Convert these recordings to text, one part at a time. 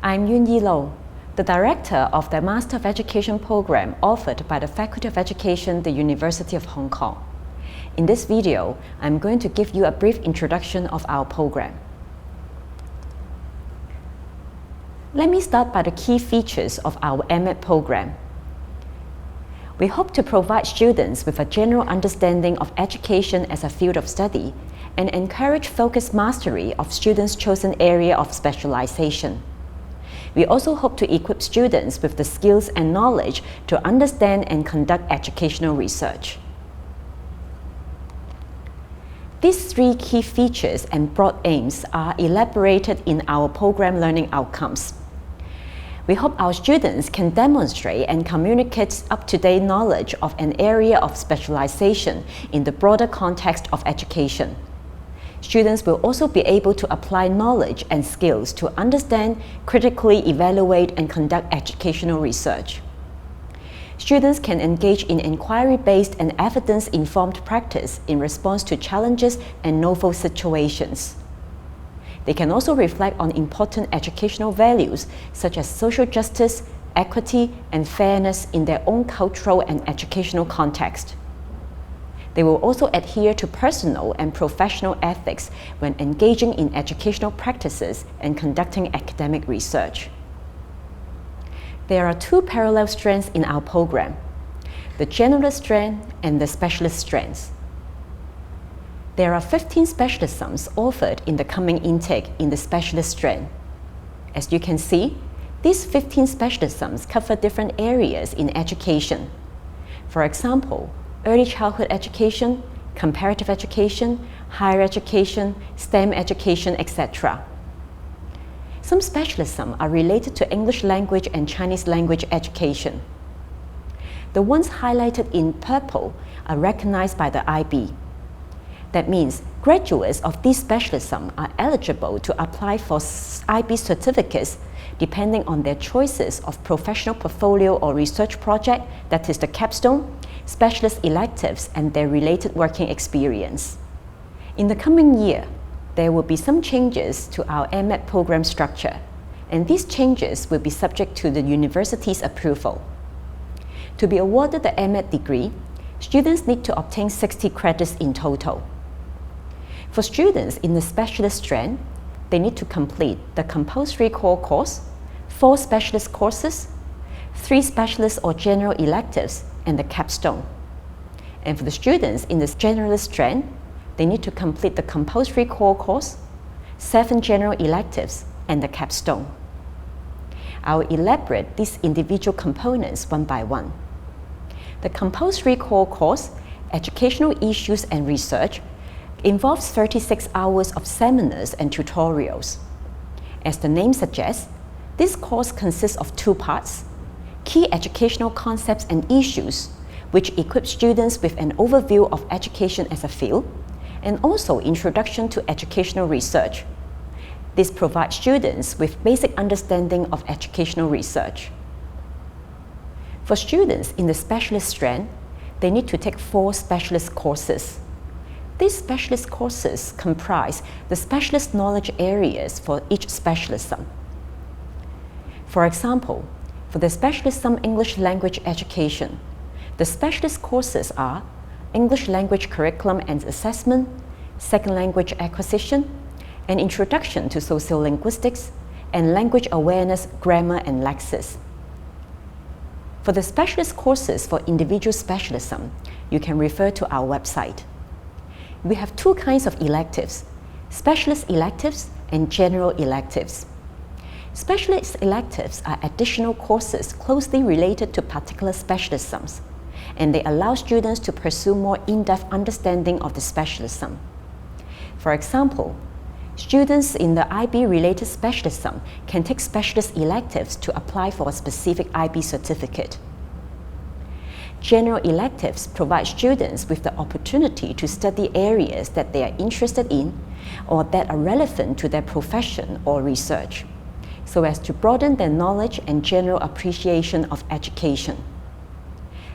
I'm Yun Yi Lo, the Director of the Master of Education program offered by the Faculty of Education, the University of Hong Kong. In this video, I'm going to give you a brief introduction of our program. Let me start by the key features of our MEd program. We hope to provide students with a general understanding of education as a field of study and encourage focused mastery of students' chosen area of specialization. We also hope to equip students with the skills and knowledge to understand and conduct educational research. These three key features and broad aims are elaborated in our program learning outcomes. We hope our students can demonstrate and communicate up-to-date knowledge of an area of specialization in the broader context of education. Students will also be able to apply knowledge and skills to understand, critically evaluate, and conduct educational research. Students can engage in inquiry-based and evidence-informed practice in response to challenges and novel situations. They can also reflect on important educational values such as social justice, equity, and fairness in their own cultural and educational context. They will also adhere to personal and professional ethics when engaging in educational practices and conducting academic research. There are two parallel strands in our program, the generalist strand and the specialist strands. There are 15 specialisms offered in the coming intake in the specialist strand. As you can see, these 15 specialisms cover different areas in education. For example, early childhood education, comparative education, higher education, STEM education, etc. Some specialisms are related to English language and Chinese language education. The ones highlighted in purple are recognized by the IB. That means graduates of these specialisms are eligible to apply for IB certificates depending on their choices of professional portfolio or research project, that is the Capstone, specialist electives, and their related working experience. In the coming year, there will be some changes to our MEd program structure, and these changes will be subject to the university's approval. To be awarded the MEd degree, students need to obtain 60 credits in total. For students in the specialist strand, they need to complete the compulsory core course, 4 specialist courses, 3 specialist or general electives, and the Capstone. And for the students in the generalist strand, they need to complete the compulsory core course, 7 general electives, and the Capstone. I will elaborate these individual components one by one. The compulsory core course, Educational Issues and Research, involves 36 hours of seminars and tutorials. As the name suggests, this course consists of 2 parts: key educational concepts and issues, which equip students with an overview of education as a field, and also introduction to educational research. This provides students with basic understanding of educational research. For students in the specialist strand, they need to take 4 specialist courses. These specialist courses comprise the specialist knowledge areas for each specialism. For example, for the specialism English language education, the specialist courses are English language curriculum and assessment, second language acquisition, an introduction to sociolinguistics, and language awareness, grammar, and lexis. For the specialist courses for individual specialism, you can refer to our website. We have 2 kinds of electives, specialist electives and general electives. Specialist electives are additional courses closely related to particular specialisms, and they allow students to pursue more in-depth understanding of the specialism. For example, students in the IB-related specialism can take specialist electives to apply for a specific IB certificate. General electives provide students with the opportunity to study areas that they are interested in or that are relevant to their profession or research, so as to broaden their knowledge and general appreciation of education.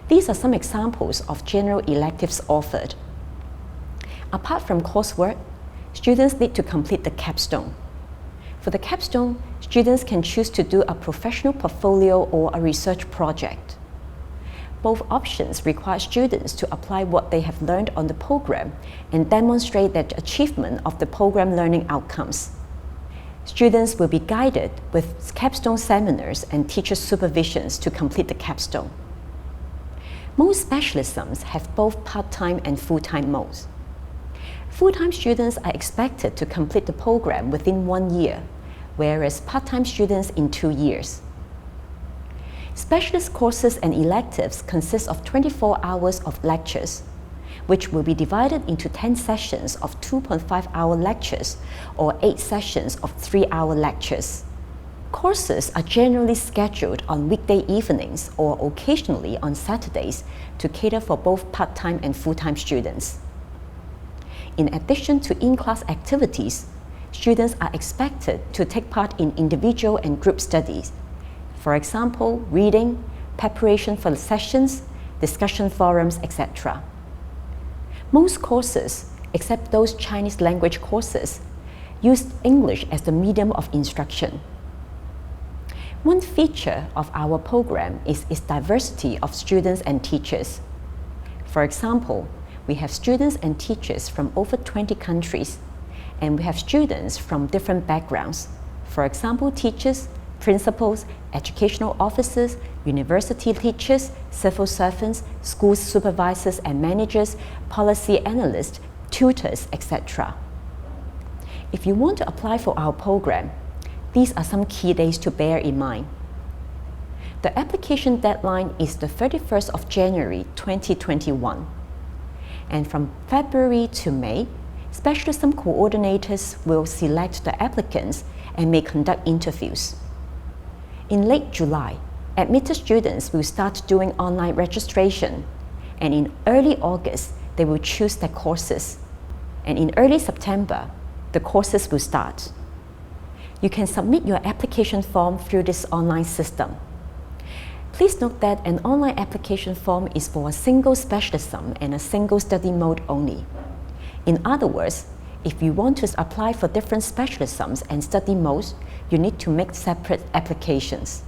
These are some examples of general electives offered. Apart from coursework, students need to complete the Capstone. For the capstone, students can choose to do a professional portfolio or a research project. Both options require students to apply what they have learned on the program and demonstrate their achievement of the program learning outcomes. Students will be guided with capstone seminars and teacher supervisions to complete the capstone. Most specialisms have both part-time and full-time modes. Full-time students are expected to complete the program within 1 year, whereas part-time students in 2 years. Specialist courses and electives consist of 24 hours of lectures, which will be divided into 10 sessions of 2.5-hour lectures or 8 sessions of 3-hour lectures. Courses are generally scheduled on weekday evenings or occasionally on Saturdays to cater for both part-time and full-time students. In addition to in-class activities, students are expected to take part in individual and group studies. For example, reading, preparation for the sessions, discussion forums, etc. Most courses, except those Chinese language courses, use English as the medium of instruction. One feature of our program is its diversity of students and teachers. For example, we have students and teachers from over 20 countries, and we have students from different backgrounds. For example, teachers, principals, educational officers, university teachers, civil servants, school supervisors and managers, policy analysts, tutors, etc. If you want to apply for our program, these are some key dates to bear in mind. The application deadline is the 31st of January 2021. And from February to May, specialism coordinators will select the applicants and may conduct interviews. In late July, admitted students will start doing online registration, and in early August, they will choose their courses. And in early September, the courses will start. You can submit your application form through this online system. Please note that an online application form is for a single specialism and a single study mode only. In other words, if you want to apply for different specialisms and study modes, you need to make separate applications.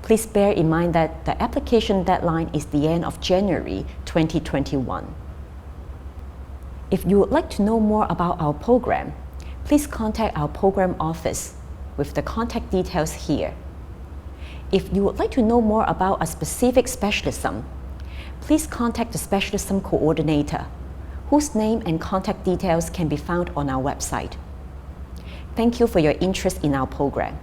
Please bear in mind that the application deadline is the end of January 2021. If you would like to know more about our program, please contact our program office with the contact details here. If you would like to know more about a specific specialism, please contact the specialism coordinator, whose name and contact details can be found on our website. Thank you for your interest in our program.